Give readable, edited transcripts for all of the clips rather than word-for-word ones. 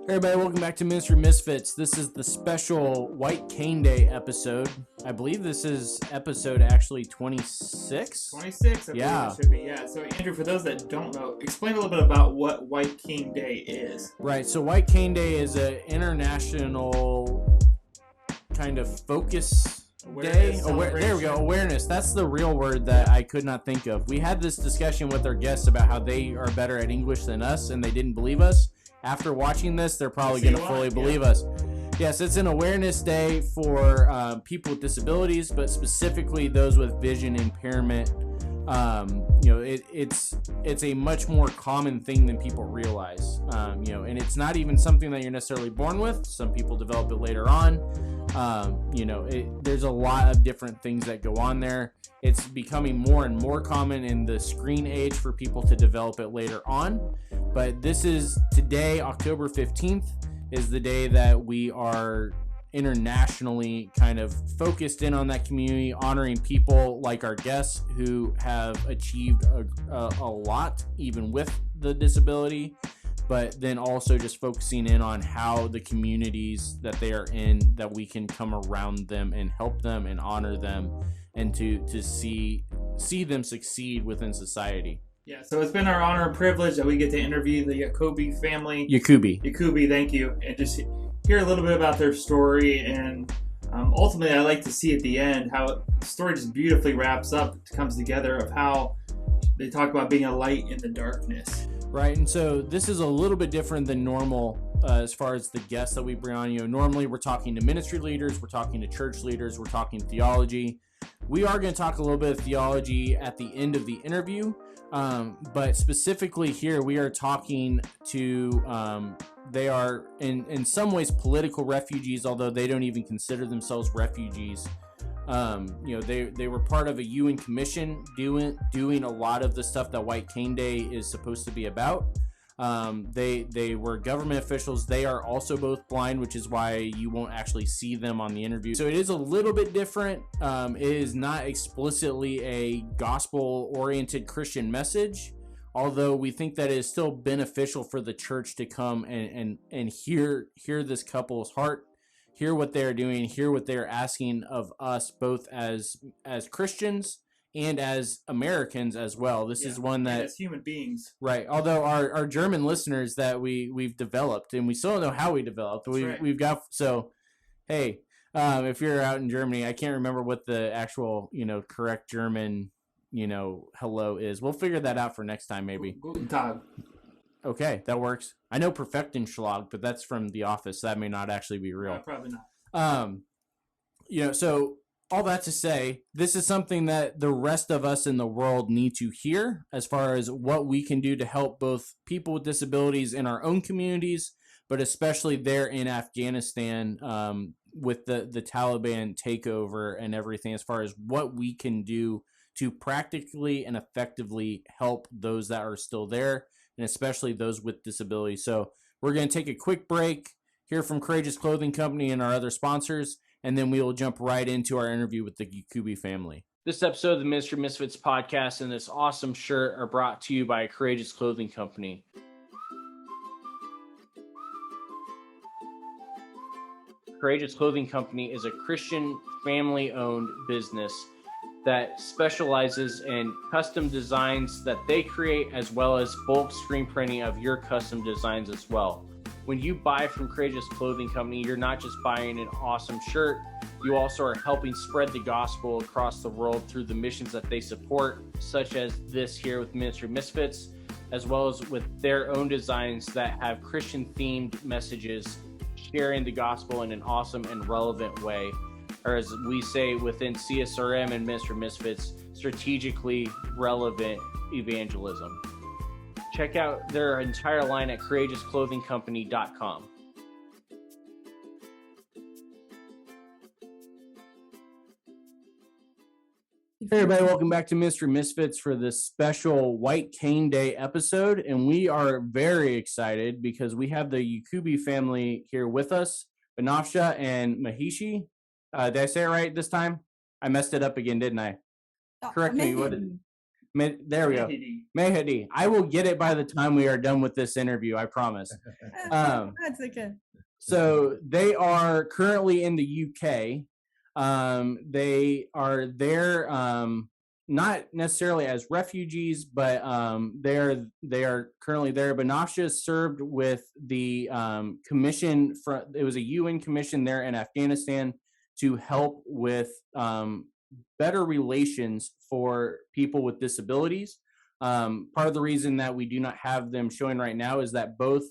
Hey everybody, welcome back to Misfits. This is the special White Cane Day episode. I believe this is episode actually 26? 26, I believe it should be, yeah. So Andrew, for those that don't know, explain a little bit about what White Cane Day is. Right, so White Cane Day is an international kind of focus day. There we go, awareness. That's the real word that I could not think of. We had this discussion with our guests about how they are better at English than us and they didn't believe us. After watching this, they're probably going to fully believe us. Yes, it's an awareness day for people with disabilities, but specifically those with vision impairment. It's a much more common thing than people realize. And it's not even something that you're necessarily born with. Some people develop it later on. There's a lot of different things that go on there. It's becoming more and more common in the screen age for people to develop it later on. But this is today, October 15th, is the day that we are internationally kind of focused in on that community, honoring people like our guests who have achieved a lot, even with the disability, but then also just focusing in on how the communities that they are in, that we can come around them and help them and honor them and to see them succeed within society. Yeah, so it's been our honor and privilege that we get to interview the Yaqoobi family. Yaqoobi, thank you. And just hear a little bit about their story. And ultimately, I like to see at the end how the story just beautifully wraps up, comes together of how they talk about being a light in the darkness. Right, and so this is a little bit different than normal as far as the guests that we bring on. Normally we're talking to ministry leaders, we're talking to church leaders, we're talking theology. We are going to talk a little bit of theology at the end of the interview, but specifically here we are talking to, they are in some ways political refugees, although they don't even consider themselves refugees. They were part of a UN commission doing a lot of the stuff that White Cane Day is supposed to be about. They were government officials. They are also both blind, which is why you won't actually see them on the interview. So it is a little bit different. It is not explicitly a gospel-oriented Christian message, although we think that it is still beneficial for the church to come and hear this couple's heart, hear what they're doing, hear what they're asking of us, both as Christians and as Americans as well. This is one that, as human beings, right? Although our German listeners that we've developed, and we still don't know how we developed. We've got, so hey, if you're out in Germany, I can't remember what the actual correct German hello is. We'll figure that out for next time, maybe. Guten Tag. Okay, that works. I know Perfektenschlag, but that's from The Office. So that may not actually be real. Probably not. So all that to say, this is something that the rest of us in the world need to hear as far as what we can do to help both people with disabilities in our own communities, but especially there in Afghanistan with the Taliban takeover and everything, as far as what we can do to practically and effectively help those that are still there, and especially those with disabilities. So we're going to take a quick break, hear from Courageous Clothing Company and our other sponsors, and then we will jump right into our interview with the Yaqoobi family. This episode of the Ministry Misfits podcast and this awesome shirt are brought to you by Courageous Clothing Company. Courageous Clothing Company is a Christian family-owned business that specializes in custom designs that they create, as well as bulk screen printing of your custom designs as well. When you buy from Courageous Clothing Company, you're not just buying an awesome shirt, you also are helping spread the gospel across the world through the missions that they support, such as this here with Ministry Misfits, as well as with their own designs that have Christian-themed messages, sharing the gospel in an awesome and relevant way. Or as we say within CSRM and Ministry Misfits, strategically relevant evangelism. Check out their entire line at courageousclothingcompany.com. Hey everybody, welcome back to Ministry Misfits for this special White Cane Day episode, and we are very excited because we have the Yaqoobi family here with us, Benafsha and Medhi. Did I say it right this time? I messed it up again, didn't I? Correct me. There we go. Medhi. I will get it by the time we are done with this interview, I promise. That's okay. So they are currently in the UK. They are there, not necessarily as refugees, but they are currently there. Benafsha served with the commission. It was a UN commission there in Afghanistan to help with better relations for people with disabilities. Part of the reason that we do not have them showing right now is that both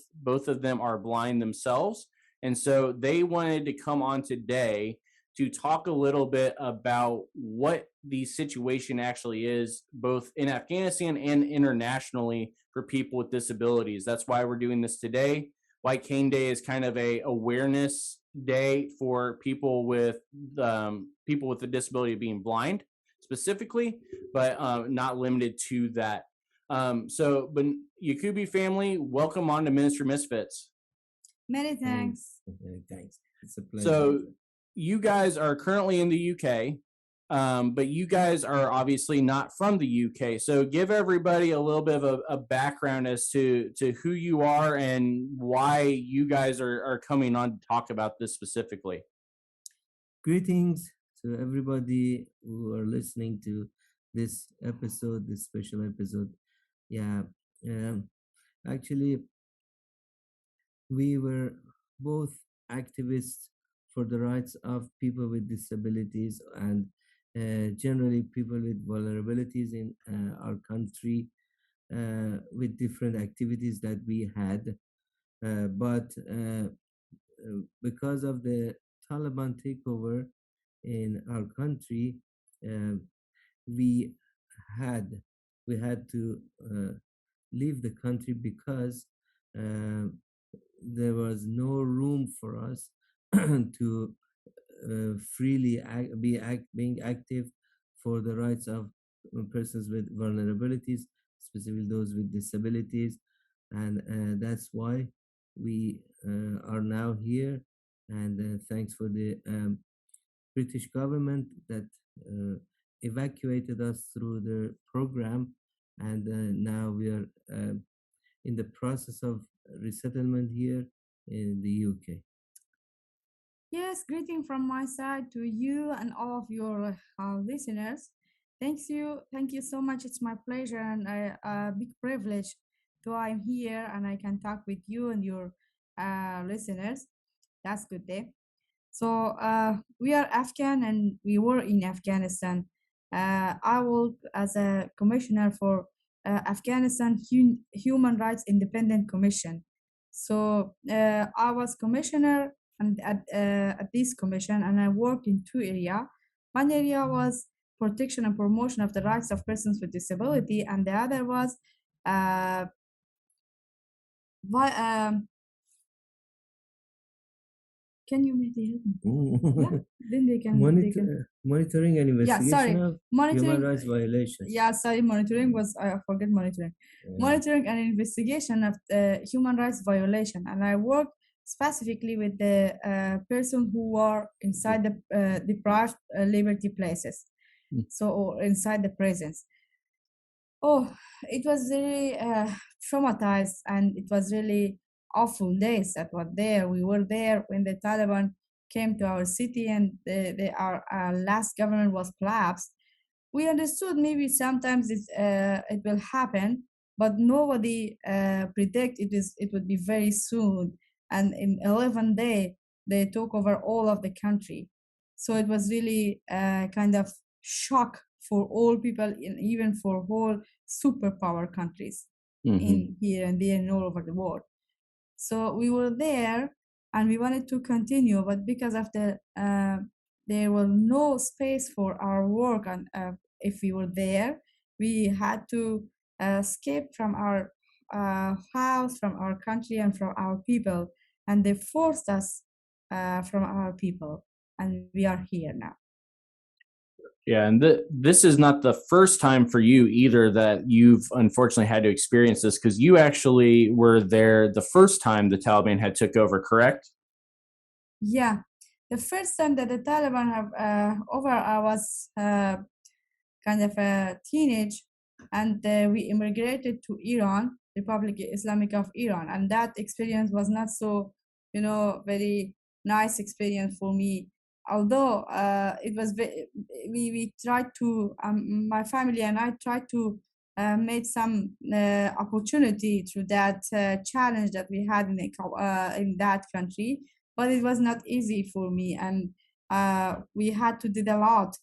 of them are blind themselves, and so they wanted to come on today to talk a little bit about what the situation actually is, both in Afghanistan and internationally, for people with disabilities. That's why we're doing this today. White Cane Day is kind of a awareness day for people with the disability of being blind specifically, but not limited to that. But Yaqoobi family, welcome on to Ministry Misfits. Many thanks. Thanks. It's a pleasure. So you guys are currently in the UK, but you guys are obviously not from the UK. So give everybody a little bit of a background as to who you are and why you guys are coming on to talk about this specifically. Greetings to everybody who are listening to this episode, this special episode. Yeah, actually, we were both activists for the rights of people with disabilities and generally people with vulnerabilities in our country, with different activities that we had. But because of the Taliban takeover in our country, we had to leave the country because there was no room for us to freely being active for the rights of persons with vulnerabilities, specifically those with disabilities, and that's why we are now here. And thanks for the British government that evacuated us through the program, and now we are in the process of resettlement here in the UK. Yes, greeting from my side to you and all of your listeners. Thank you so much. It's my pleasure and a big privilege to I'm here and I can talk with you and your listeners. That's good day. So we are Afghan and we were in Afghanistan. I work as a commissioner for Afghanistan Human Rights Independent Commission. So I was commissioner and at this commission, and I worked in two areas. One area was protection and promotion of the rights of persons with disability, and the other was can you maybe help me? Yeah, then they can, monitoring and investigation of human rights violations. Yeah, sorry, monitoring was I forget monitoring. Yeah. Monitoring and investigation of human rights violation, and I work specifically with the person who are inside the deprived liberty places, so or inside the prisons. Oh, it was really traumatized, and it was really awful days that were there. We were there when the Taliban came to our city and our last government was collapsed. We understood maybe sometimes it will happen, but nobody predict it would be very soon. And in 11 days, they took over all of the country. So it was really kind of shock for all people, even for whole superpower countries in here and there and all over the world. So we were there and we wanted to continue, but because of there was no space for our work, and if we were there, we had to escape from our house, from our country, and from our people, and they forced us from our people, and we are here now. Yeah, and this is not the first time for you either that you've unfortunately had to experience this, because you actually were there the first time the Taliban had took over, correct? Yeah, the first time that the Taliban have over, I was kind of a teenage, and we immigrated to Iran, Republic Islamic of Iran, and that experience was not so, very nice experience for me. Although it was, we tried to, my family and I tried to made some opportunity through that challenge that we had in that country, but it was not easy for me, and we had to did a lot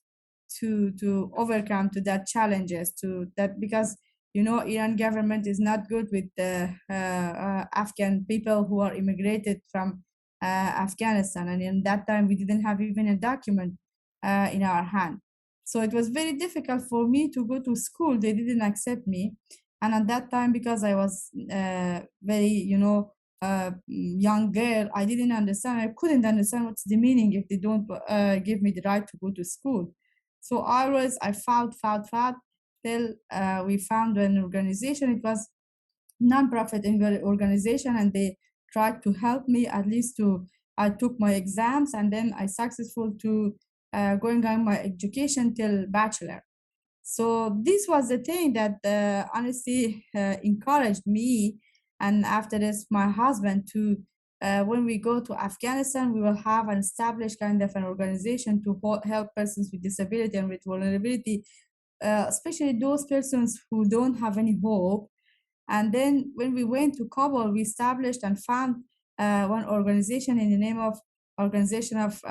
to overcome to that challenges to that, because Iran government is not good with the Afghan people who are immigrated from Afghanistan, and in that time we didn't have even a document in our hand. So it was very difficult for me to go to school. They didn't accept me, and at that time, because I was very young girl, I didn't understand. I couldn't understand what's the meaning if they don't give me the right to go to school. So I fought till we found an organization. It was non-profit organization, and they tried to help me at least to. I took my exams, and then I successful to going on my education till bachelor. So this was the thing that honestly encouraged me. And after this, my husband to when we go to Afghanistan, we will have an established kind of an organization to help persons with disability and with vulnerability, especially those persons who don't have any hope. And then when we went to Kabul, we established and found one organization in the name of Organization of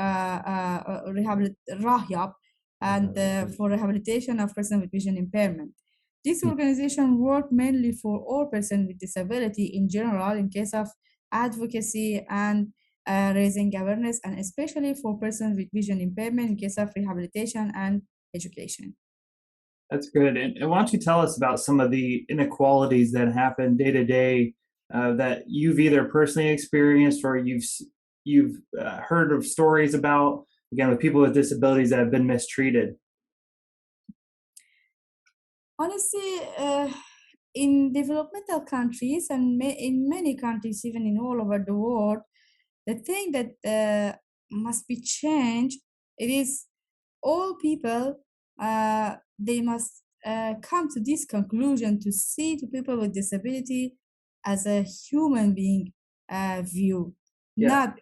Rahyab, and for rehabilitation of persons with vision impairment. This organization worked mainly for all persons with disability in general, in case of advocacy and raising awareness, and especially for persons with vision impairment in case of rehabilitation and education. That's good. And why don't you tell us about some of the inequalities that happen day to day that you've either personally experienced or you've heard of stories about, again, with people with disabilities that have been mistreated? Honestly, in developmental countries and in many countries, even in all over the world, the thing that must be changed, it is all people, they must come to this conclusion to see to people with disability as a human being view, Yeah. not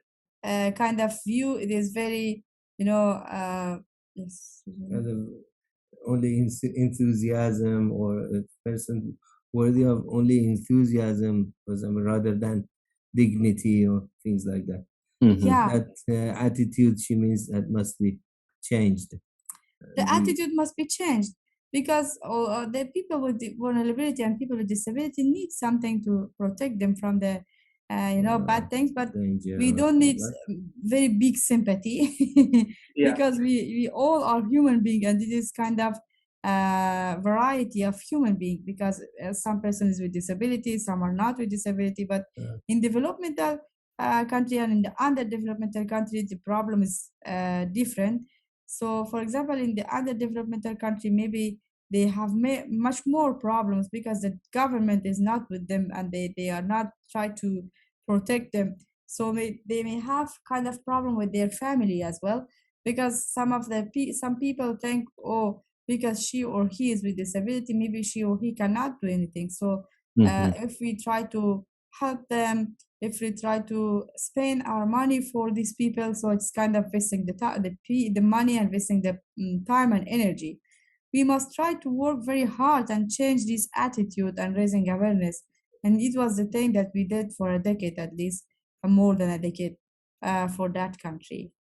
kind of view. It is very, yes. Kind of only enthusiasm, or a person worthy of only enthusiasm, rather than dignity or things like that. Yeah, That attitude, she means, that must be changed. the attitude must be changed, because the people with the vulnerability and people with disability need something to protect them from the bad things, but danger we or don't need things very big sympathy Yeah. because we all are human beings, and this is kind of variety of human being, because some persons with disability, some are not with disability, but Yeah. in developmental country and in the underdevelopmental country, the problem is different. So, for example, in the underdevelopmental country, maybe they have much more problems because the government is not with them, and they are not trying to protect them. So they may have kind of problem with their family as well, because some people think, oh, because she or he is with disability, maybe she or he cannot do anything. So if we try to help them, if we try to spend our money for these people, so it's kind of wasting the money and wasting the time and energy. We must try to work very hard and change this attitude and raising awareness. And it was the thing that we did for a decade, at least more than a decade, for that country.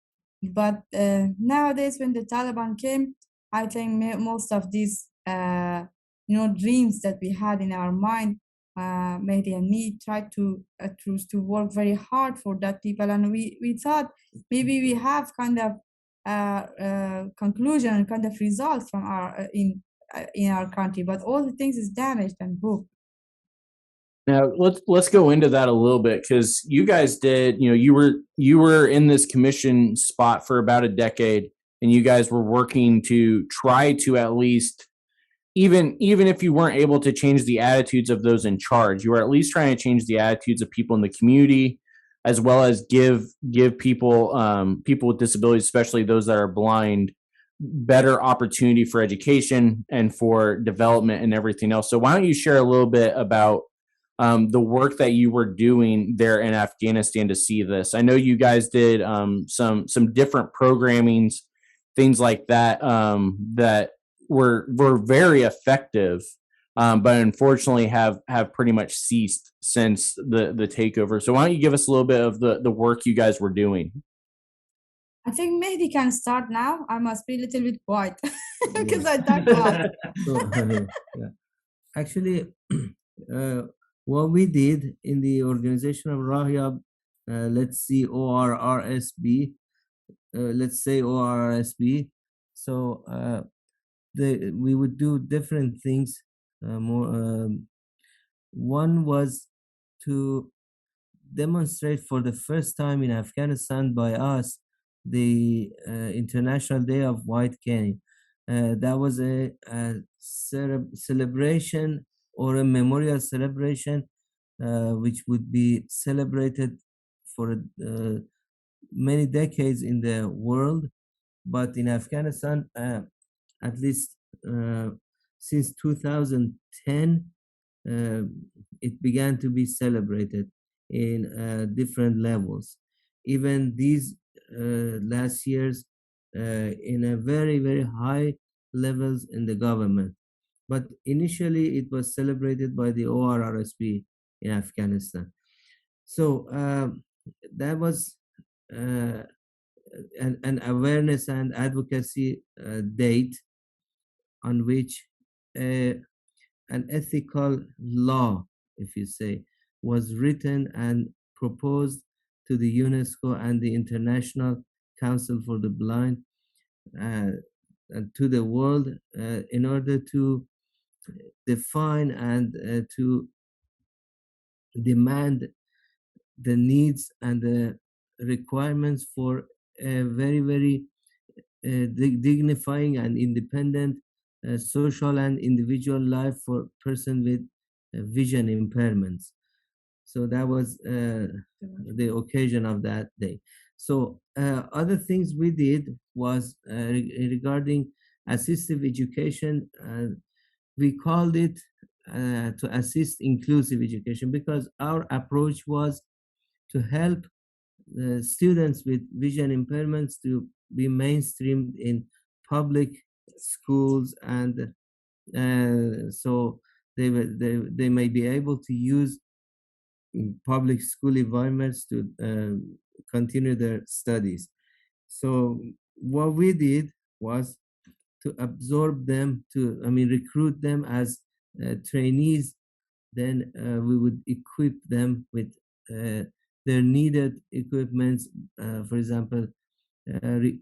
But nowadays, when the Taliban came, I think most of these dreams that we had in our mind, Mehdi and me tried to work very hard for that people, and we thought maybe we have kind of conclusion, kind of results from our in our country, but all the things is damaged and broke. Now let's go into that a little bit, because you guys did, you were in this commission spot for about a decade, and you guys were working to try to at least, even if you weren't able to change the attitudes of those in charge, you were at least trying to change the attitudes of people in the community, as well as give people with disabilities, especially those that are blind, better opportunity for education and for development and everything else. So why don't you share a little bit about the work that you were doing there in Afghanistan to see this? I know you guys did some different programmings, things like that, that were very effective, but unfortunately have pretty much ceased since the takeover. So why don't you give us a little bit of the work you guys were doing? I think Mehdi can start now. I must be a little bit quiet because I talk a lot. So, yeah. Actually, what we did in the organization of Rahyab, let's see, ORRSB, let's say ORRSB. So we would do different things. One was to demonstrate for the first time in Afghanistan by us the International Day of White Cane. That was a celebration or a memorial celebration which would be celebrated for many decades in the world, but in Afghanistan, at least since 2010, it began to be celebrated in different levels. Even these last years, in a very, very high levels in the government. But initially, it was celebrated by the ORRSB in Afghanistan. So that was an awareness and advocacy date on which an ethical law, if you say, was written and proposed to the UNESCO and the International Council for the Blind and to the world in order to define and to demand the needs and the requirements for a very, very dignifying and independent social and individual life for person with vision impairments. So that was the occasion of that day. So other things we did was regarding assistive education. We called it to assist inclusive education because our approach was to help students with vision impairments to be mainstreamed in public schools, and so they may be able to use public school environments to continue their studies. So what we did was to absorb them, recruit them as trainees. Then we would equip them with their needed equipments, for example,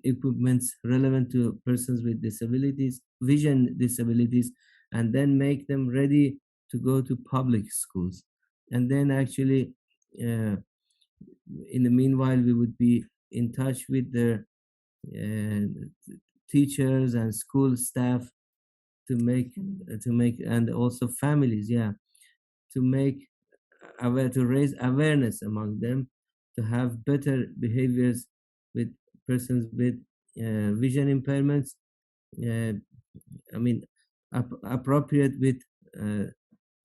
equipments relevant to persons with disabilities, vision disabilities, and then make them ready to go to public schools. And then actually, in the meanwhile, we would be in touch with their teachers and school staff to make and also families, to raise awareness among them, to have better behaviors with persons with vision impairments. Appropriate with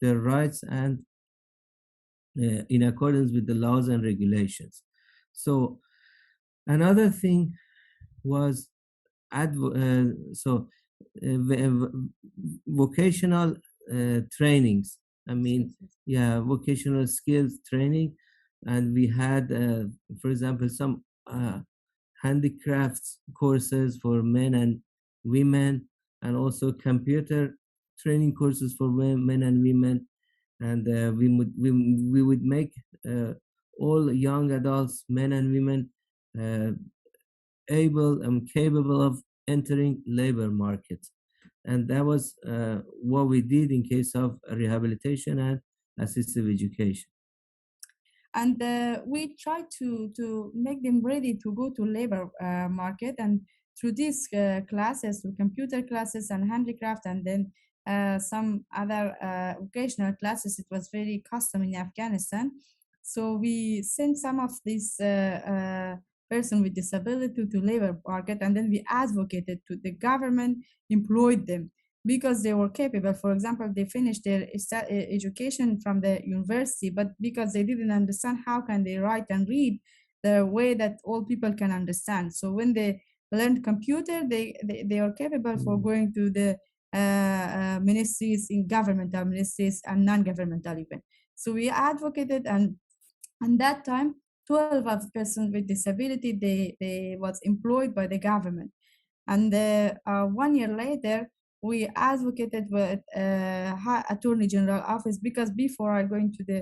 their rights and in accordance with the laws and regulations. So another thing was vocational trainings. Vocational skills training, and we had, for example, some handicrafts courses for men and women, and also computer training courses for men and women. And we would make all young adults, men and women, able and capable of entering labor market. And that was what we did in case of rehabilitation and assistive education. And we try to make them ready to go to labor market, and through these classes, through computer classes and handicraft, and then some other vocational classes, it was very custom in Afghanistan. So we sent some of these person with disability to labor market, and then we advocated to the government employed them because they were capable. For example, they finished their education from the university, but because they didn't understand how can they write and read the way that all people can understand. So when they learned computer, they are capable for going to the ministries, in governmental ministries and non-governmental even. So we advocated, and that time 12 of persons with disability, they was employed by the government. And 1 year later, we advocated with Attorney General office, because before I going to the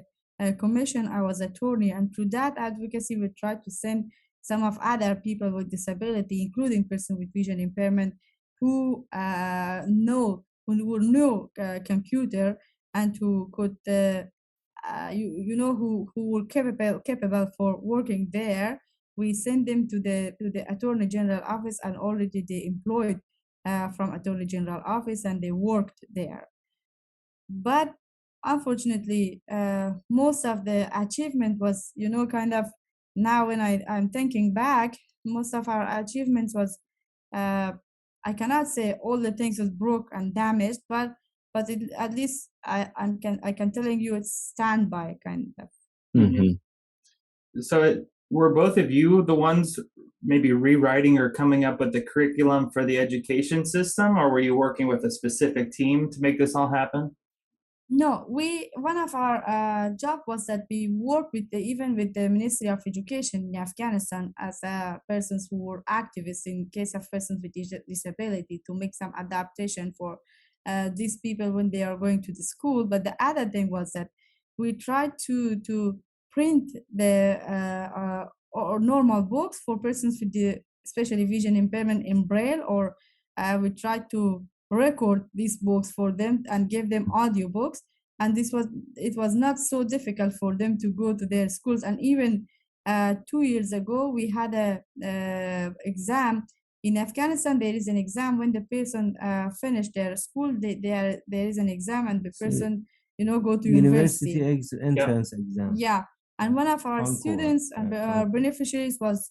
commission, I was attorney, and through that advocacy, we tried to send some of other people with disability, including person with vision impairment, who know computer, and who could who were capable for working there. We send them to the Attorney General office, and already they employed from Attorney General office, and they worked there. But unfortunately, most of the achievement was, kind of, now when I'm thinking back, most of our achievements was, I cannot say all the things was broke and damaged, but at least I can telling you it's standby kind of. So were both of you the ones maybe rewriting or coming up with the curriculum for the education system, or were you working with a specific team to make this all happen? No, one of our job was that we work even with the Ministry of Education in Afghanistan as persons who were activists in case of persons with disability, to make some adaptation for these people when they are going to the school. But the other thing was that we tried to print the or normal books for persons with the especially vision impairment in Braille, or we tried to record these books for them and give them audiobooks. And it was not so difficult for them to go to their schools. And even 2 years ago, we had a exam in Afghanistan. There is an exam when the person finished their school. There is an exam, and the person go to university entrance exam. Yeah. And one of our students and our beneficiaries was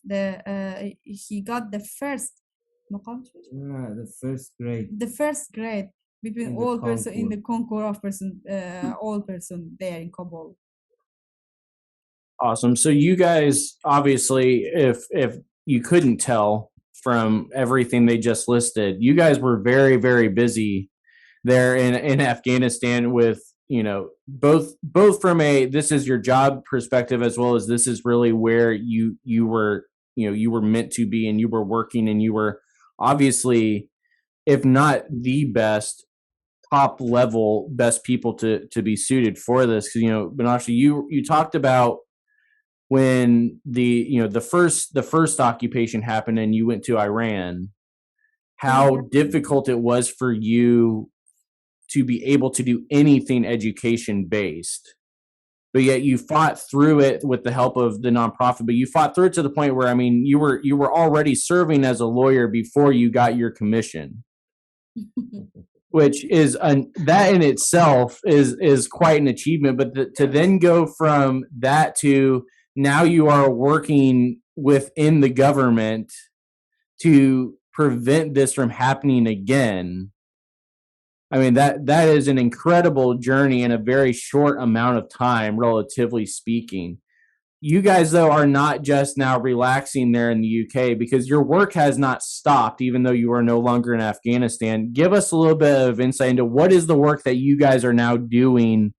he got the first the first grade between all person in the concours of person all person there in Kabul. Awesome. So you guys, obviously, if you couldn't tell from everything they just listed, you guys were very, very busy there in Afghanistan with, both from a this is your job perspective, as well as this is really where you were meant to be, and you were working, and you were obviously, if not the best, top level best people to be suited for this. Because Benafsha, you talked about when the first occupation happened and you went to Iran, how difficult it was for you to be able to do anything education based, but yet you fought through it with the help of the nonprofit. But you fought through it to the point where, you were already serving as a lawyer before you got your commission, which is that in itself is quite an achievement. But to then go from that to now you are working within the government to prevent this from happening again. That is an incredible journey in a very short amount of time, relatively speaking. You guys, though, are not just now relaxing there in the UK, because your work has not stopped, even though you are no longer in Afghanistan. Give us a little bit of insight into what is the work that you guys are now doing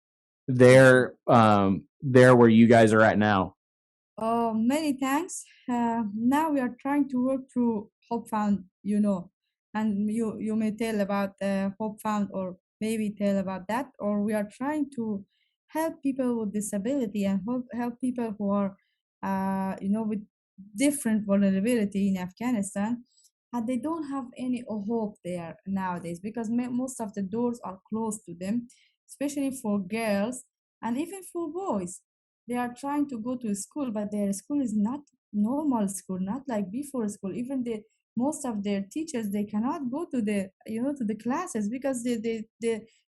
there where you guys are at now. Many thanks. Now we are trying to work through Hope Fund, and you may tell about Hope Fund, or maybe tell about that, or we are trying to help people with disability and help people who are with different vulnerability in Afghanistan, and they don't have any hope there nowadays, because most of the doors are closed to them, especially for girls and even for boys. They are trying to go to school, but their school is not normal school, not like before school. Even most of their teachers, they cannot go to the to the classes, because the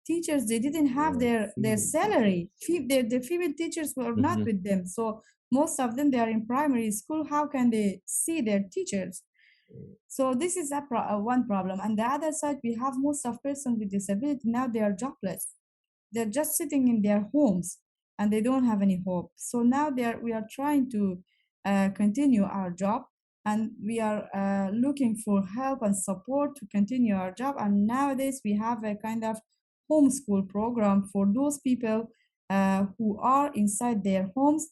teachers, they didn't have their female salary. The female teachers were not with them, so most of them, they are in primary school. How can they see their teachers? So this is one problem. And the other side, we have most of persons with disability now, they are jobless. They're just sitting in their homes and they don't have any hope. So now we are trying to continue our job, and we are looking for help and support to continue our job. And nowadays we have a kind of homeschool program for those people who are inside their homes,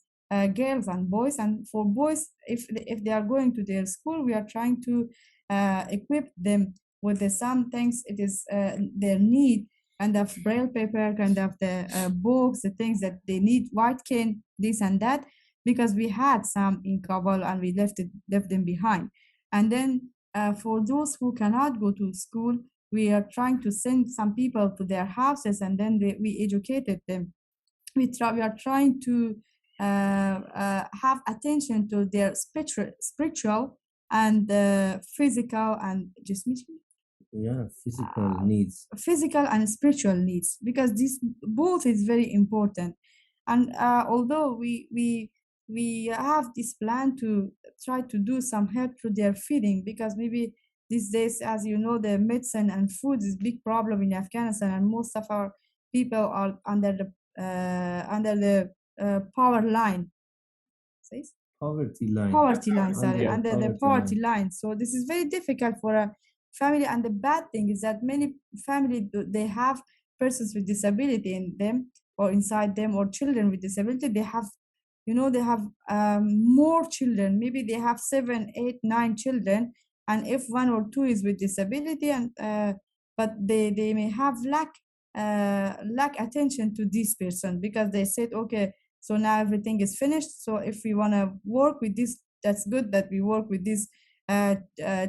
girls and boys. And for boys, if they are going to their school, we are trying to equip them with some things it is their need, kind of braille paper, kind of the books, the things that they need, white cane, this and that, because we had some in Kabul and we left them behind. And then for those who cannot go to school, we are trying to send some people to their houses, and then we educated them. We are trying to have attention to their spiritual and physical and just physical needs, physical and spiritual needs, because this both is very important. And although we have this plan to try to do some help through their feeding, because maybe these days, as you know, the medicine and food is a big problem in Afghanistan, and most of our people are under the power line. poverty line. Poverty line, sorry, under the poverty line. line. So this is very difficult for a family. And the bad thing is that many families, they have persons with disability in them or inside them, or children with disability. They have, they have more children. Maybe they have 7, 8, 9 children, and if 1 or 2 is with disability, and but they may have lack attention to this person, because they said, okay, so now everything is finished. So if we want to work with this, that's good that we work with these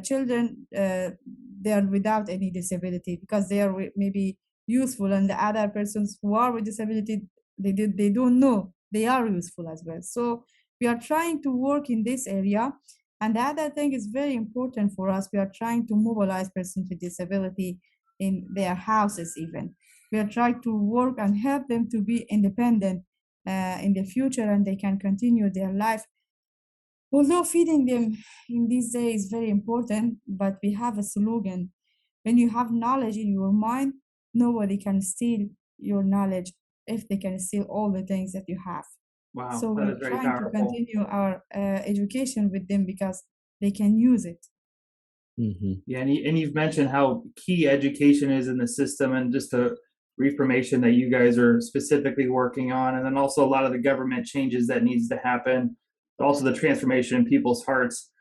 children. They are without any disability, because they are maybe useful, and the other persons who are with disability, they don't know they are useful as well. So we are trying to work in this area. And the other thing is very important for us. We are trying to mobilize persons with disability in their houses even. We are trying to work and help them to be independent in the future, and they can continue their life. Although feeding them in these days is very important, but we have a slogan: when you have knowledge in your mind, nobody can steal your knowledge if they can steal all the things that you have. Wow, So that we're is very trying to powerful. continue our education with them, because they can use it. Yeah, and you've mentioned how key education is in the system, and just the reformation that you guys are specifically working on, and then also a lot of the government changes that needs to happen, but also the transformation in people's hearts.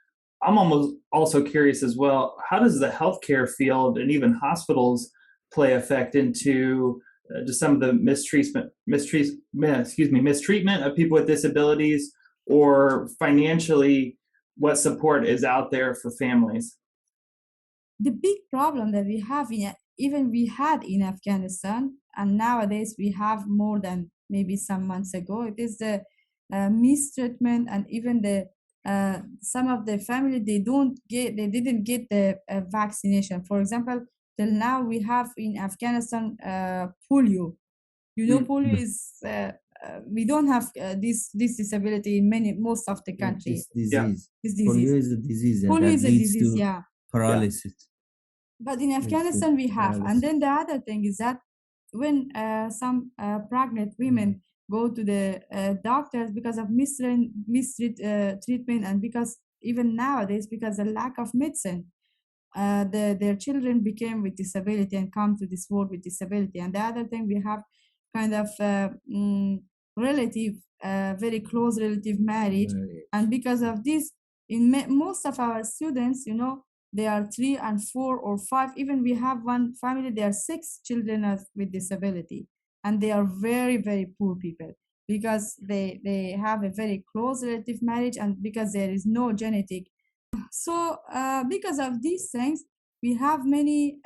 I'm almost also curious as well, how does the healthcare field and even hospitals play effect into just some of the mistreatment of people with disabilities, or financially what support is out there for families? The big problem that we have we had in Afghanistan, and nowadays we have more than maybe some months ago, it is the mistreatment, and even the some of the family, they didn't get the vaccination. For example, till now we have in Afghanistan polio. Polio is we don't have this disability in most of the country. This disease. This Polio disease. is a disease, and Polio that is a leads disease, to yeah. paralysis. But in Afghanistan we have. And then the other thing is that when some pregnant women go to the doctors because of treatment, and because even nowadays, because the lack of medicine, their children became with disability and come to this world with disability. And the other thing, we have kind of very close relative marriage. And because of this, in most of our students, they are 3 and 4 or 5. Even we have one family, there are 6 children with disability, and they are very, very poor people, because they have a very close relative marriage, and because there is no genetic. So because of these things, we have many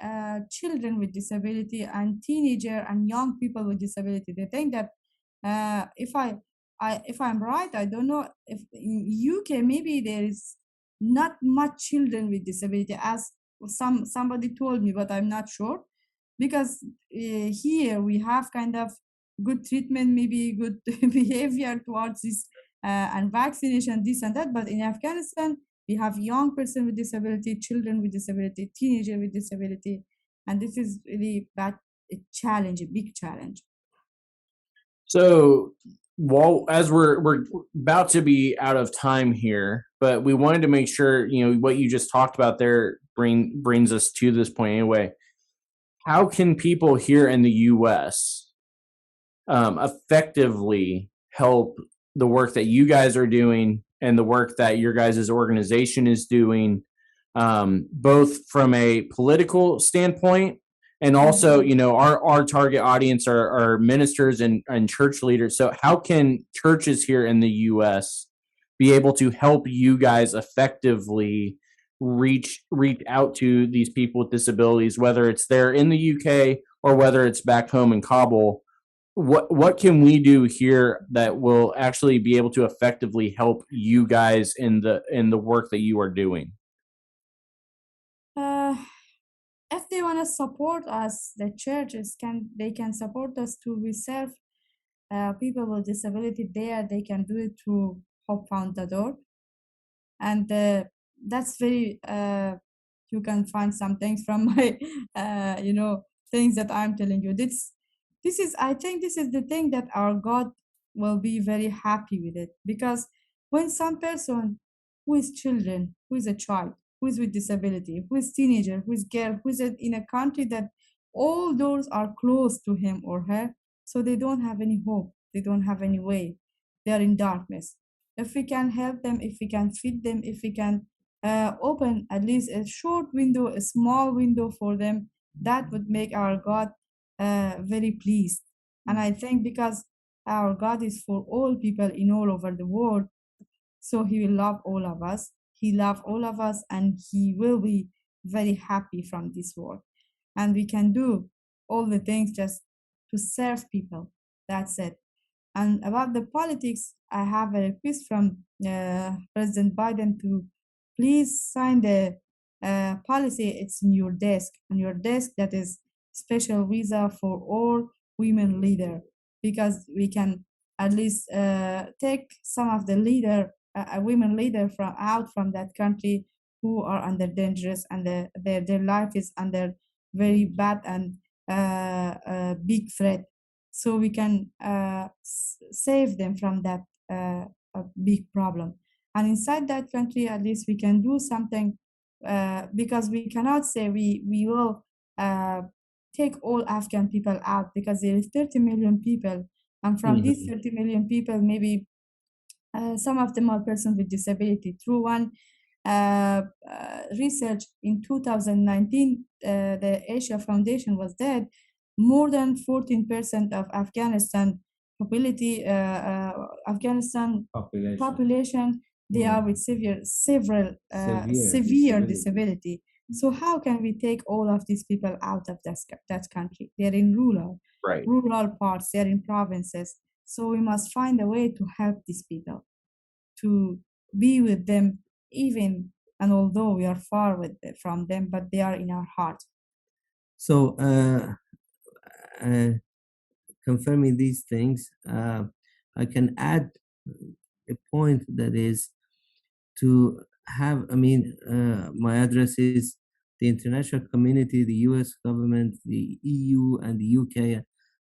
children with disability and teenager and young people with disability. They think that if I'm right, I don't know if in UK maybe there is not much children with disability, as somebody told me, but I'm not sure. because here we have kind of good treatment, maybe good behavior towards this and vaccination, this and that. But in Afghanistan, we have young person with disability, children with disability, teenager with disability, and this is really bad, a challenge, a big challenge. So, while as we're about to be out of time here, but we wanted to make sure what you just talked about there brings us to this point anyway. How can people here in the U.S. Effectively help the work that you guys are doing and the work that your guys' organization is doing, both from a political standpoint and also, our target audience are ministers and church leaders. So how can churches here in the U.S. be able to help you guys effectively reach out to these people with disabilities, whether it's there in the UK or whether it's back home in Kabul? What can we do here that will actually be able to effectively help you guys in the work that you are doing? If they want to support us, the churches can support us to serve people with disability there. They can do it through hope.org, and that's very. You can find some things from my, things that I'm telling you. This is, I think, this is the thing that our God will be very happy with it, because when some person who is children, who is a child, who is with disability, who is teenager, who is girl, who is in a country that all doors are closed to him or her, so they don't have any hope, they don't have any way, they are in darkness. If we can help them, if we can feed them, if we can open at least a short window, a small window for them, that would make our God very pleased. And I think because our God is for all people in all over the world, so He will love all of us. He loves all of us, and He will be very happy from this world. And we can do all the things just to serve people. That's it. And about the politics, I have a request from President Biden to please sign the policy. It's in your desk, on your desk, that is special visa for all women leader, because we can at least take some of the women leader from that country who are under dangerous, and their life is under very bad and big threat, so we can save them from that big problem. And inside that country, at least we can do something, because we cannot say we will take all Afghan people out, because there is 30 million people, and from these 30 million people, maybe some of them are persons with disability. Through one research in 2019, the Asia Foundation was that more than 14% of Afghanistan population, they are with severe disability. So how can we take all of these people out of that country? They're in rural parts, they're in provinces. So we must find a way to help these people, to be with them, even and although we are far from them, but they are in our heart. So, confirming these things, I can add a point, that is to have, my address is the international community, the US government, the EU and the UK,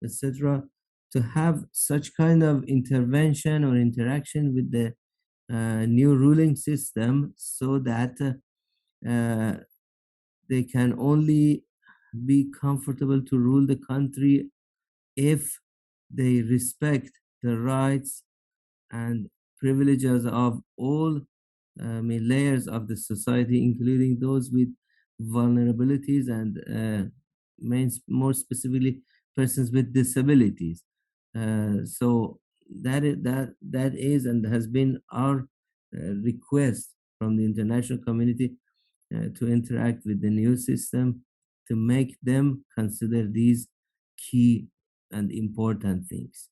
etc., to have such kind of intervention or interaction with the new ruling system, so that they can only be comfortable to rule the country if they respect the rights and privileges of all layers of the society, including those with vulnerabilities and more specifically persons with disabilities. So that is and has been our request from the international community to interact with the new system, to make them consider these key and important things.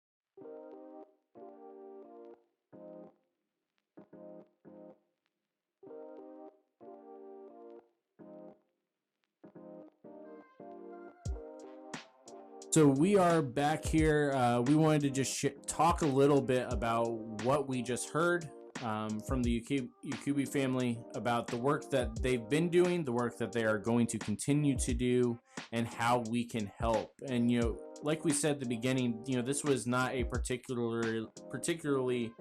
So we are back here. We wanted to just talk a little bit about what we just heard from the Yaqoobi family about the work that they've been doing, the work that they are going to continue to do, and how we can help. And, you know, like we said at the beginning, you know, this was not a particularly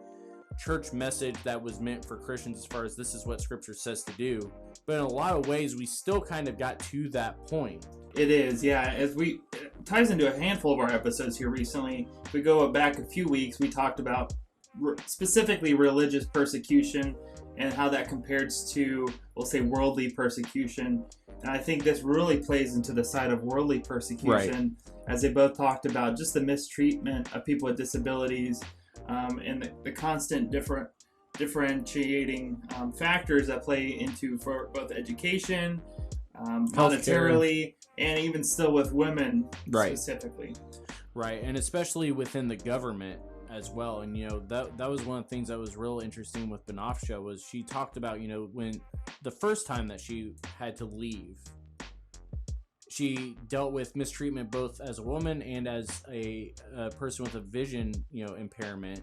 church message that was meant for Christians as far as this is what Scripture says to do. But in a lot of ways, we still kind of got to that point. It is, yeah. It ties into a handful of our episodes here recently. If we go back a few weeks, we talked about specifically religious persecution and how that compares to, we'll say, worldly persecution. And I think this really plays into the side of worldly persecution, as they both talked about just the mistreatment of people with disabilities, and the constant differentiating factors that play into for both education, monetarily, and even still with women specifically. Right, and especially within the government as well. And, you know, that was one of the things that was real interesting with Benafsha was she talked about, you know, when the first time that she had to leave, she dealt with mistreatment both as a woman and as a person with a vision, you know, impairment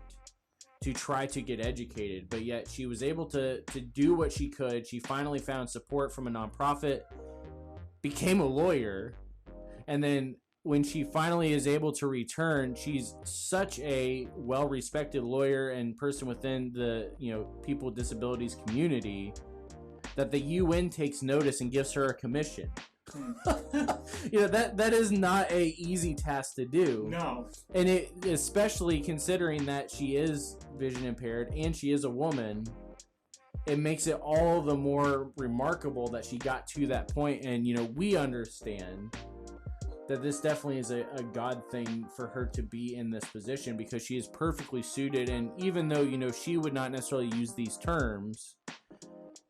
to try to get educated. But yet she was able to do what she could. She finally found support from a nonprofit, became a lawyer, and then when she finally is able to return, she's such a well-respected lawyer and person within the, you know, people with disabilities community that the UN takes notice and gives her a commission. You know, that is not a easy task to do. No. And it, especially considering that she is vision impaired and she is a woman, it makes it all the more remarkable that she got to that point. And, you know, we understand that this definitely is a God thing for her to be in this position because she is perfectly suited. And even though, you know, she would not necessarily use these terms,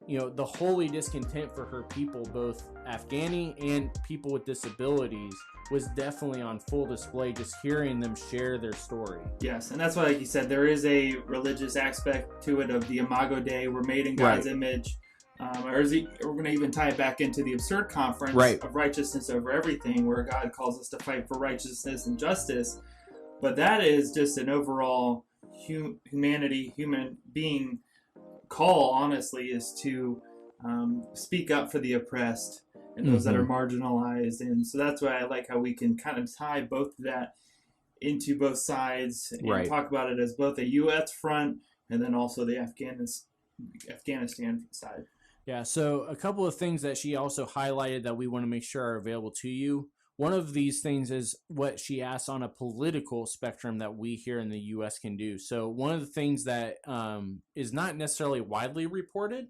you know, the holy discontent for her people, both Afghani and people with disabilities, was definitely on full display just hearing them share their story. Yes, and that's why, like you said, there is a religious aspect to it of the Imago Dei. We're made in God's image. We're going to even tie it back into the absurd conference of righteousness over everything, where God calls us to fight for righteousness and justice. But that is just an overall human being call, honestly, is to speak up for the oppressed and those that are marginalized. And so that's why I like how we can kind of tie both of that into both sides and talk about it as both a U.S. front and then also the Afghanistan side. Yeah, so a couple of things that she also highlighted that we want to make sure are available to you. One of these things is what she asks on a political spectrum that we here in the U.S. can do. So one of the things that is not necessarily widely reported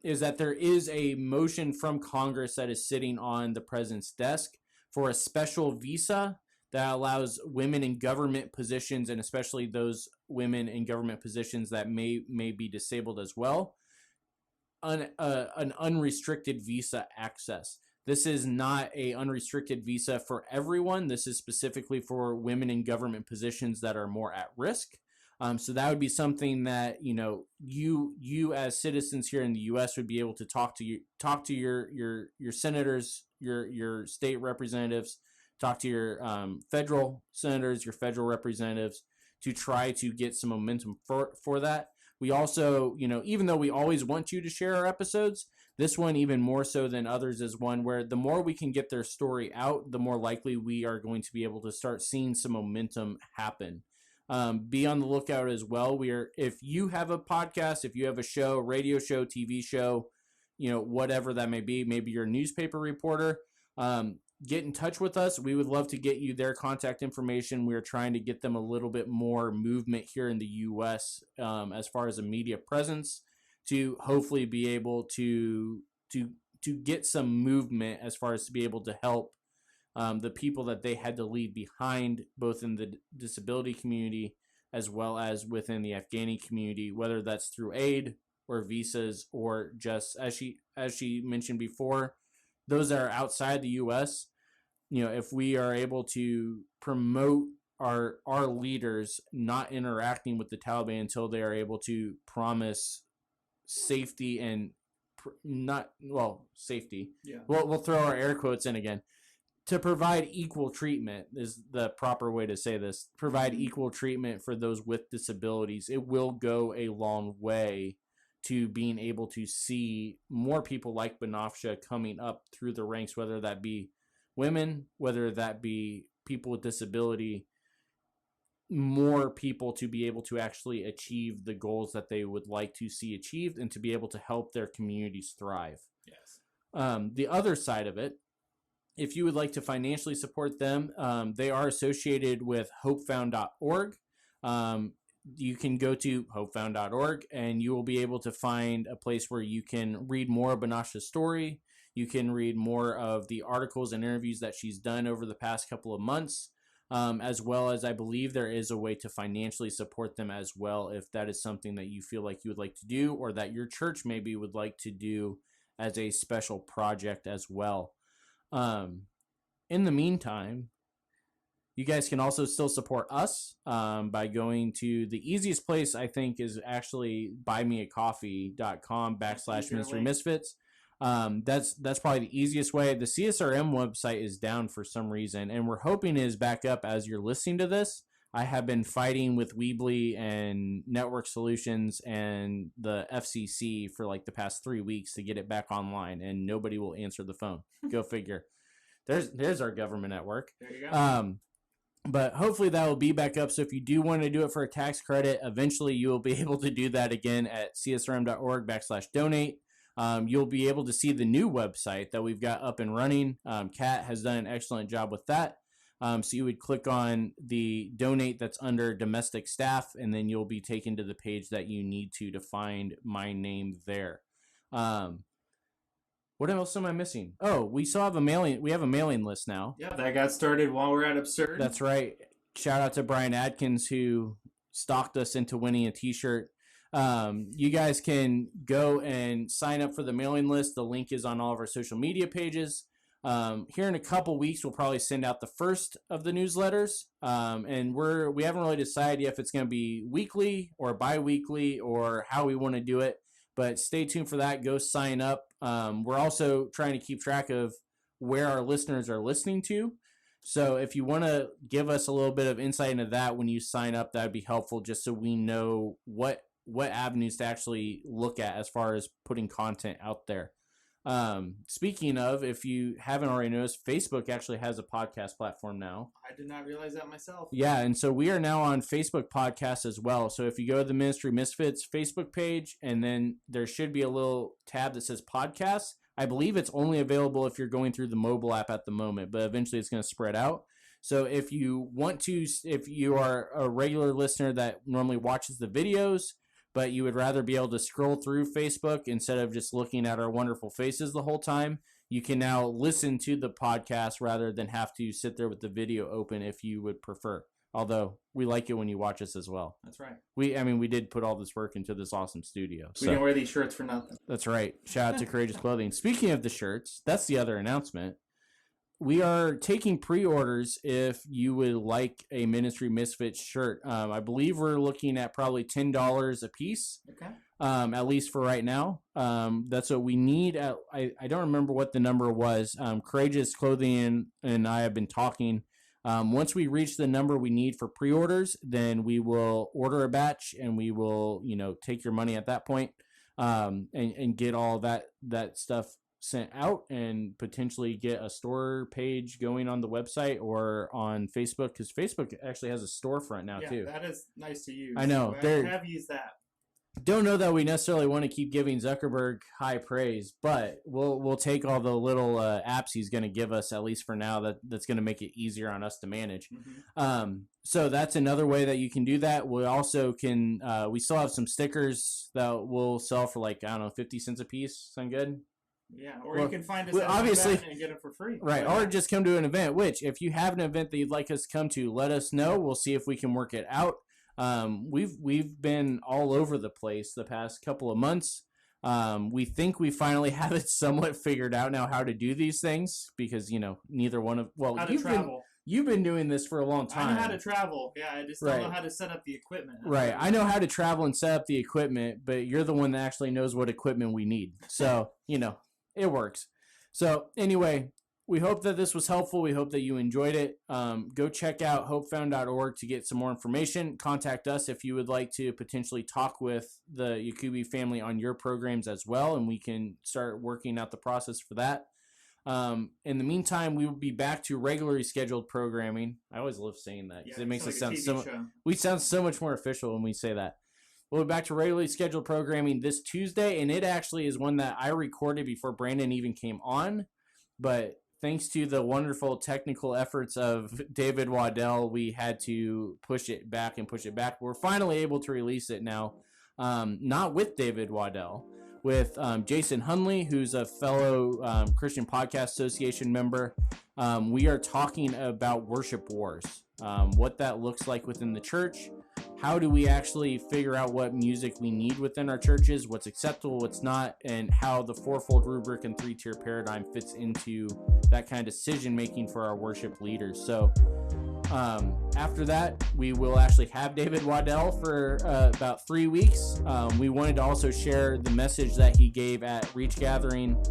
is that there is a motion from Congress that is sitting on the president's desk for a special visa that allows women in government positions, and especially those women in government positions that may be disabled as well, an unrestricted visa access. This is not a unrestricted visa for everyone. This is specifically for women in government positions that are more at risk. So that would be something that, you know, you as citizens here in the U.S. would be able to talk to your senators, your state representatives, talk to your federal senators, your federal representatives, to try to get some momentum for that. We also, you know, even though we always want you to share our episodes, this one, even more so than others, is one where the more we can get their story out, the more likely we are going to be able to start seeing some momentum happen. Be on the lookout as well. If you have a podcast, if you have a show, radio show, TV show, you know, whatever that may be, maybe you're a newspaper reporter, get in touch with us. We would love to get you their contact information. We're trying to get them a little bit more movement here in the U.S. As far as a media presence, to hopefully be able to get some movement as far as to be able to help the people that they had to leave behind, both in the disability community as well as within the Afghani community, whether that's through aid or visas or just, as she mentioned before, those that are outside the U.S., you know, if we are able to promote our leaders not interacting with the Taliban until they are able to promise safety and safety. Yeah. We'll throw our air quotes in again. to provide equal treatment is the proper way to say this. Provide equal treatment for those with disabilities. It will go a long way to being able to see more people like Benafsha coming up through the ranks, whether that be women, whether that be people with disability, more people to be able to actually achieve the goals that they would like to see achieved and to be able to help their communities thrive. Yes. The other side of it, if you would like to financially support them, they are associated with hopefound.org. You can go to hopefound.org and you will be able to find a place where you can read more of Benafsha's story. You can read more of the articles and interviews that she's done over the past couple of months, as well as I believe there is a way to financially support them as well if that is something that you feel like you would like to do or that your church maybe would like to do as a special project as well. In the meantime, you guys can also still support us by going to the easiest place, I think, is actually buymeacoffee.com/Ministry Misfits. That's probably the easiest way. The CSRM website is down for some reason, and we're hoping it is back up as you're listening to this. I have been fighting with Weebly and Network Solutions and the FCC for like the past 3 weeks to get it back online, and nobody will answer the phone. Go figure. There's our government at work. There you go. But hopefully that will be back up. So if you do want to do it for a tax credit, eventually you will be able to do that again at csrm.org/donate. You'll be able to see the new website that we've got up and running. Kat has done an excellent job with that. So you would click on the donate that's under domestic staff, and then you'll be taken to the page that you need to find my name there. What else am I missing? Oh, we still have a mailing. We have a mailing list now. Yeah, that got started while we're at Absurd. That's right. Shout out to Brian Adkins who stalked us into winning a T-shirt. You guys can go and sign up for the mailing list. The link is on all of our social media pages. Here in a couple weeks, we'll probably send out the first of the newsletters. And we haven't really decided yet if it's going to be weekly or bi-weekly or how we want to do it. But stay tuned for that. Go sign up. We're also trying to keep track of where our listeners are listening to. So if you want to give us a little bit of insight into that when you sign up, that would be helpful just so we know what avenues to actually look at as far as putting content out there. Speaking of, if you haven't already noticed, Facebook actually has a podcast platform now. I did not realize that myself. Yeah, and so we are now on Facebook Podcasts as well. So if you go to the Ministry Misfits Facebook page, and then there should be a little tab that says Podcasts. I believe it's only available if you're going through the mobile app at the moment, but eventually it's going to spread out. So if you are a regular listener that normally watches the videos, but you would rather be able to scroll through Facebook instead of just looking at our wonderful faces the whole time, you can now listen to the podcast rather than have to sit there with the video open if you would prefer. Although we like it when you watch us as well. That's right. We did put all this work into this awesome studio. We didn't wear these shirts for nothing. That's right. Shout out to Courageous Clothing. Speaking of the shirts, that's the other announcement. We are taking pre-orders if you would like a Ministry Misfits shirt. I believe we're looking at probably $10 a piece. Okay. At least for right now. That's what we need. I don't remember what the number was. Courageous Clothing and I have been talking. Once we reach the number we need for pre-orders, then we will order a batch and we will, take your money at that point, and get all that stuff sent out and potentially get a store page going on the website or on Facebook, because Facebook actually has a storefront now too. Yeah, that is nice to use. I know. I have used that. Don't know that we necessarily want to keep giving Zuckerberg high praise, but we'll take all the little apps he's going to give us, at least for now, that's going to make it easier on us to manage. Mm-hmm. So that's another way that you can do that. We also can we still have some stickers that we'll sell for 50 cents a piece. Sound good? Yeah, or you can find us at obviously, an event and get it for free. Right, or just come to an event, which if you have an event that you'd like us to come to, let us know. We'll see if we can work it out. We've been all over the place the past couple of months. We think we finally have it somewhat figured out now how to do these things, because, neither one of... Well, you've been doing this for a long time. I know how to travel. Yeah, I just don't know how to set up the equipment. Right. I know how to travel and set up the equipment, but you're the one that actually knows what equipment we need. So, it works. So, anyway, we hope that this was helpful. We hope that you enjoyed it. Go check out hopefound.org to get some more information. Contact us if you would like to potentially talk with the Yaqoobi family on your programs as well, and we can start working out the process for that. In the meantime, we will be back to regularly scheduled programming. I always love saying that because it makes us sound we sound so much more official when we say that. We'll be back to regularly scheduled programming this Tuesday, and it actually is one that I recorded before Brandon even came on. But thanks to the wonderful technical efforts of David Waddell, we had to push it back. We're finally able to release it now, not with David Waddell, with Jason Hunley, who's a fellow Christian Podcast Association member. We are talking about worship wars, what that looks like within the church. How do we actually figure out what music we need within our churches, what's acceptable, what's not, and how the fourfold rubric and three-tier paradigm fits into that kind of decision-making for our worship leaders. So after that, we will actually have David Waddell for about 3 weeks. We wanted to also share the message that he gave at Reach Gathering.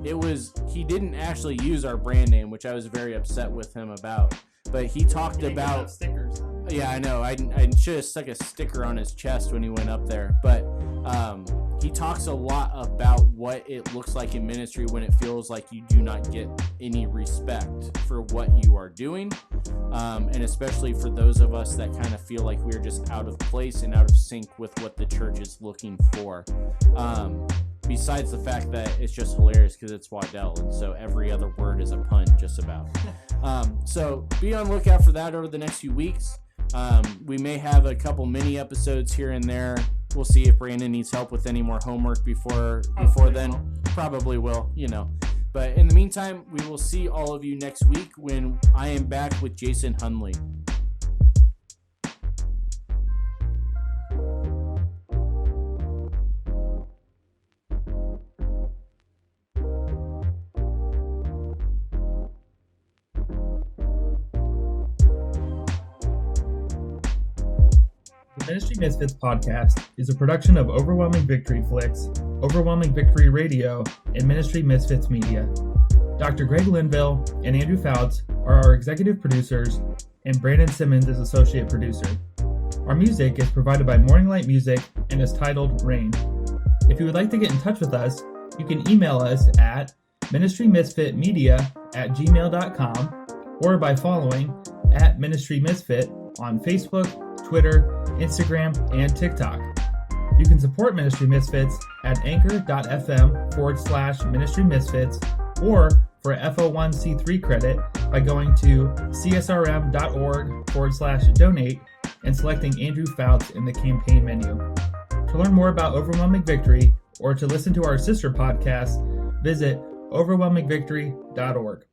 He didn't actually use our brand name, which I was very upset with him about. But he talked about stickers. Yeah, I know. I should have stuck a sticker on his chest when he went up there. But he talks a lot about what it looks like in ministry when it feels like you do not get any respect for what you are doing. And especially for those of us that kind of feel like we're just out of place and out of sync with what the church is looking for. Besides the fact that it's just hilarious because it's Waddell, and so every other word is a pun just about. So be on the lookout for that over the next few weeks. We may have a couple mini episodes here and there. We'll see if Brandon needs help with any more homework before then. Probably will, But in the meantime, we will see all of you next week when I am back with Jason Hunley. The Ministry Misfits podcast is a production of Overwhelming Victory Flicks, Overwhelming Victory Radio, and Ministry Misfits Media. Dr. Greg Linville and Andrew Fouts are our executive producers, and Brandon Simmons is associate producer. Our music is provided by Morning Light Music and is titled Rain. If you would like to get in touch with us, you can email us at ministrymisfitmedia@gmail.com or by following @ministrymisfit on Facebook, Twitter, Instagram, and TikTok. You can support Ministry Misfits at anchor.fm/Ministry Misfits or for FO1C3 credit by going to csrm.org/donate and selecting Andrew Fouts in the campaign menu. To learn more about Overwhelming Victory or to listen to our sister podcast, visit overwhelmingvictory.org.